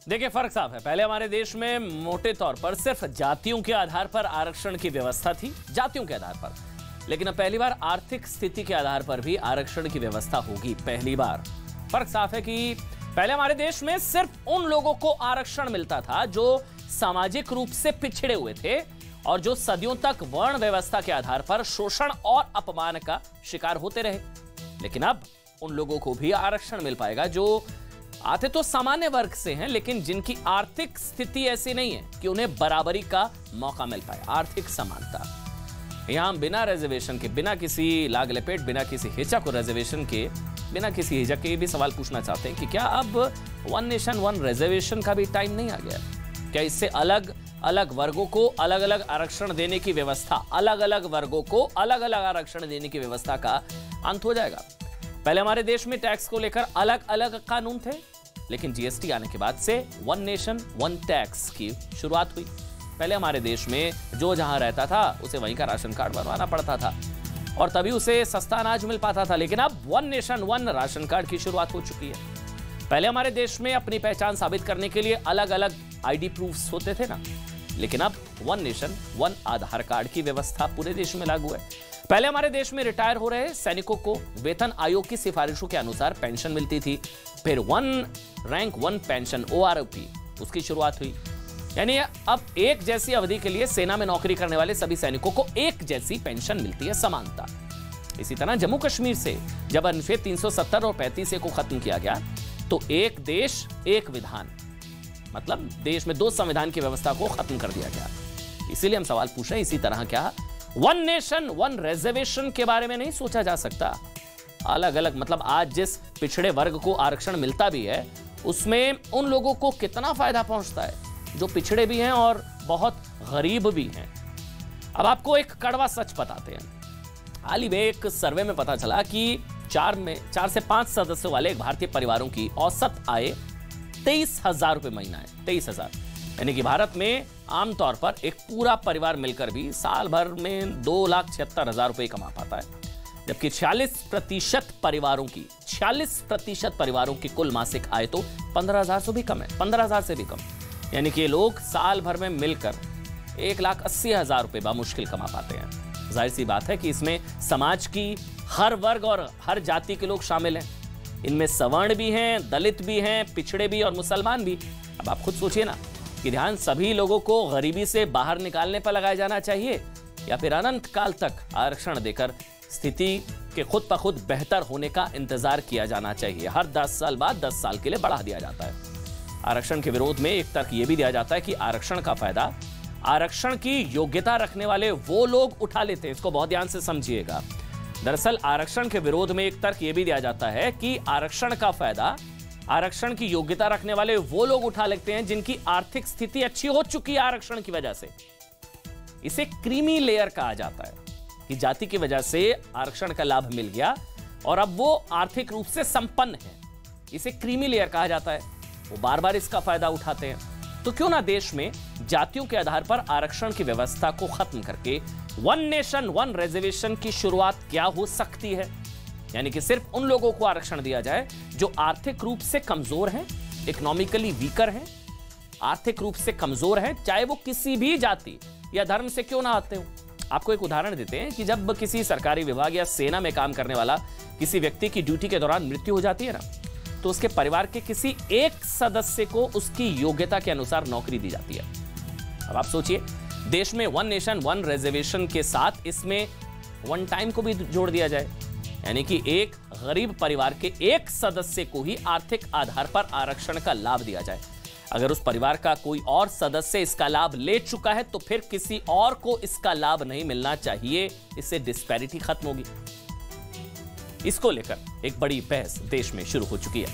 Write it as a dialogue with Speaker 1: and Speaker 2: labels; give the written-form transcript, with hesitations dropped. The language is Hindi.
Speaker 1: देखिए फर्क साफ है। पहले हमारे देश में मोटे तौर पर सिर्फ जातियों के आधार पर आरक्षण की व्यवस्था थी, जातियों के आधार पर। लेकिन अब पहली बार आर्थिक स्थिति के आधार पर भी आरक्षण की व्यवस्था होगी, पहली बार। फर्क साफ है कि पहले हमारे देश में सिर्फ उन लोगों को आरक्षण मिलता था जो सामाजिक रूप से पिछड़े हुए थे और जो सदियों तक वर्ण व्यवस्था के आधार पर शोषण और अपमान का शिकार होते रहे। लेकिन अब उन लोगों को भी आरक्षण मिल पाएगा जो आते तो सामान्य वर्ग से हैं, लेकिन जिनकी आर्थिक स्थिति ऐसी नहीं है कि उन्हें बराबरी का मौका मिल पाए। आर्थिक समानता। यहां बिना रिजर्वेशन के, बिना किसी लाग लपेट, बिना किसी हिचक और रिजर्वेशन के, बिना किसी हिचक के भी सवाल पूछना चाहते हैं कि क्या अब वन नेशन वन रिजर्वेशन का भी टाइम नहीं आ गया? क्या इससे अलग अलग वर्गों को अलग अलग आरक्षण देने की व्यवस्था, अलग अलग वर्गों को अलग अलग आरक्षण देने की व्यवस्था का अंत हो जाएगा? पहले हमारे देश में टैक्स को लेकर अलग अलग कानून थे, लेकिन जीएसटी आने के बाद से वन नेशन वन टैक्स की शुरुआत हुई। पहले हमारे देश में जो जहां रहता था उसे वहीं का राशन कार्ड बनवाना पड़ता था और तभी उसे सस्ता अनाज मिल पाता था। लेकिन अब one nation one ration card की शुरुआत हो चुकी है। पहले हमारे देश में अपनी पहचान साबित करने के लिए अलग अलग आईडी प्रूफ्स होते थे ना, लेकिन अब वन नेशन वन आधार कार्ड की व्यवस्था पूरे देश में लागू है। पहले हमारे देश में रिटायर हो रहे सैनिकों को वेतन आयोग की सिफारिशों के अनुसार पेंशन मिलती थी। फिर one rank one pension ORP उसकी शुरुआत हुई। यानी अब एक जैसी अवधि के लिए सेना में नौकरी करने वाले सभी सैनिकों को एक जैसी पेंशन मिलती है, समानता। इसी तरह जम्मू कश्मीर से जब अनुच्छेद 370 और 35A को खत्म किया गया तो एक देश एक विधान, मतलब देश में 2 संविधान की व्यवस्था को खत्म कर दिया गया। इसीलिए हम सवाल पूछ रहे हैं, इसी तरह क्या वन नेशन वन रिजर्वेशन के बारे में नहीं सोचा जा सकता? अलग अलग, मतलब आज जिस पिछड़े वर्ग को आरक्षण मिलता भी है उसमें उन लोगों को कितना फायदा पहुंचता है जो पिछड़े भी हैं और बहुत गरीब भी हैं। अब आपको एक कड़वा सच बताते हैं। हाल ही में एक सर्वे में पता चला कि 4 से 5 सदस्यों वाले भारतीय परिवारों की औसत आय 23,000 रुपए महीना है। 23,000, यानी कि भारत में आमतौर पर एक पूरा परिवार मिलकर भी साल भर में 2,76,000 रुपए कमा पाता है, जबकि 46% परिवारों की कुल मासिक आय तो 15,000 से भी कम है, 15,000 से भी कम। यानी कि ये लोग साल भर में मिलकर 1,80,000 रुपए बामुश्किल कमा पाते हैं। जाहिर सी बात है कि इसमें समाज की हर वर्ग और हर जाति के लोग शामिल हैं। इनमें सवर्ण भी हैं, दलित भी हैं, पिछड़े भी और मुसलमान भी। अब आप खुद सोचिए ना कि ध्यान सभी लोगों को गरीबी से बाहर निकालने पर लगाया जाना चाहिए या फिर अनंत काल तक आरक्षण देकर स्थिति के खुद ब खुद बेहतर होने का इंतजार किया जाना चाहिए। हर 10 साल बाद 10 साल के लिए बढ़ा दिया जाता है। आरक्षण के विरोध में एक तर्क यह भी दिया जाता है कि आरक्षण का फायदा आरक्षण की योग्यता रखने वाले वो लोग उठा लेते हैं। इसको बहुत ध्यान से समझिएगा। दरअसल आरक्षण के विरोध में एक तर्क यह भी दिया जाता है कि आरक्षण का फायदा आरक्षण की योग्यता रखने वाले वो लोग उठा लेते हैं जिनकी आर्थिक स्थिति अच्छी हो चुकी है आरक्षण की वजह से। इसे क्रीमी लेयर कहा जाता है कि जाति की वजह से आरक्षण का लाभ मिल गया और अब वो आर्थिक रूप से संपन्न है। इसे क्रीमी लेयर कहा जाता है। वो बार बार इसका फायदा उठाते हैं। तो क्यों ना देश में जातियों के आधार पर आरक्षण की व्यवस्था को खत्म करके वन नेशन वन रिजर्वेशन की शुरुआत क्या हो सकती है? यानी कि सिर्फ उन लोगों को आरक्षण दिया जाए जो आर्थिक रूप से कमजोर हैं, इकोनॉमिकली वीकर हैं, आर्थिक रूप से कमजोर हैं, चाहे वो किसी भी जाति या धर्म से क्यों ना आते हो। आपको एक उदाहरण देते हैं कि जब किसी सरकारी विभाग या सेना में काम करने वाला किसी व्यक्ति की ड्यूटी के दौरान मृत्यु हो जाती है ना, तो उसके परिवार के किसी एक सदस्य को उसकी योग्यता के अनुसार नौकरी दी जाती है। अब आप सोचिए, देश में वन नेशन वन रिजर्वेशन के साथ इसमें वन टाइम को भी जोड़ दिया जाए, यानी कि एक गरीब परिवार के एक सदस्य को ही आर्थिक आधार पर आरक्षण का लाभ दिया जाए। अगर उस परिवार का कोई और सदस्य इसका लाभ ले चुका है तो फिर किसी और को इसका लाभ नहीं मिलना चाहिए। इससे डिस्पैरिटी खत्म होगी। इसको लेकर एक बड़ी बहस देश में शुरू हो चुकी है।